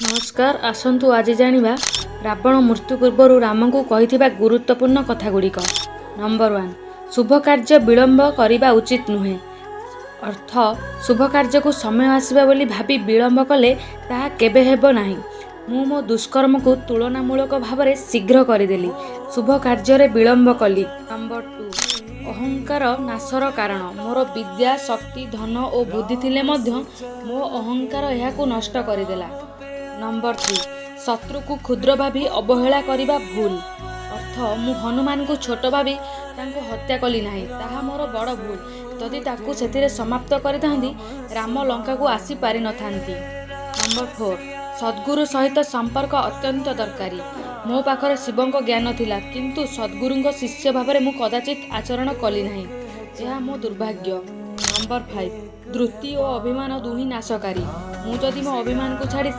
ନମସ୍କାର, ଆସନ୍ତୁ ଆଜି ଜାଣିବା ରାବଣ ମୃତ୍ୟୁ ପୂର୍ବରୁ ରାମଙ୍କୁ କହିଥିବା ଗୁରୁତ୍ୱପୂର୍ଣ୍ଣ କଥାଗୁଡ଼ିକ। ନମ୍ବର 1, ଶୁଭ କାର୍ଯ୍ୟ ବିଳମ୍ବ କରିବା ଉଚିତ ନୁହେଁ। ଅର୍ଥ, ଶୁଭ କାର୍ଯ୍ୟକୁ ସମୟ ଆସିବା ବୋଲି ଭାବି ବିଳମ୍ବ କଲେ ତାହା କେବେ ହେବ ନାହିଁ। ମୁଁ ମୋ ଦୁଷ୍କର୍ମକୁ ତୁଳନାମୂଳକ ଭାବରେ ଶୀଘ୍ର କରିଦେଲି, ଶୁଭ କାର୍ଯ୍ୟରେ ବିଳମ୍ବ କଲି। ନମ୍ବର 2, ଅହଙ୍କାର ନାଶର କାରଣ। ମୋର ବିଦ୍ୟା, ଶକ୍ତି, ଧନ ଓ ବୁଦ୍ଧି ଥିଲେ ମଧ୍ୟ ମୋ ଅହଙ୍କାର ଏହାକୁ ନଷ୍ଟ କରିଦେଲା। ନମ୍ବର 3, ଶତ୍ରୁକୁ କ୍ଷୁଦ୍ର ଭାବି ଅବହେଳା କରିବା ଭୁଲ। ଅର୍ଥ, ମୁଁ ହନୁମାନଙ୍କୁ ଛୋଟ ଭାବି ତାଙ୍କୁ ହତ୍ୟା କଲି ନାହିଁ, ତାହା ମୋର ବଡ଼ ଭୁଲ। ଯଦି ତାକୁ ସେଥିରେ ସମାପ୍ତ କରିଥାନ୍ତି, ରାମ ଲଙ୍କାକୁ ଆସି ପାରିନଥାନ୍ତି। ନମ୍ବର 4, ସଦ୍ଗୁରୁ ସହିତ ସମ୍ପର୍କ ଅତ୍ୟନ୍ତ ଦରକାରୀ। ମୋ ପାଖରେ ଶିବଙ୍କ ଜ୍ଞାନ ଥିଲା, କିନ୍ତୁ ସଦ୍ଗୁରୁଙ୍କ ଶିଷ୍ୟ ଭାବରେ ମୁଁ କଦାଚିତ୍ ଆଚରଣ କଲି ନାହିଁ, ଏହା ମୋ ଦୁର୍ଭାଗ୍ୟ। ନମ୍ବର 5, ଧୃତି ଓ ଅଭିମାନ ଦୁହିଁ ନାଶକାରୀ। ମୁଁ ଯଦି ମୋ ଅଭିମାନକୁ ଛାଡ଼ି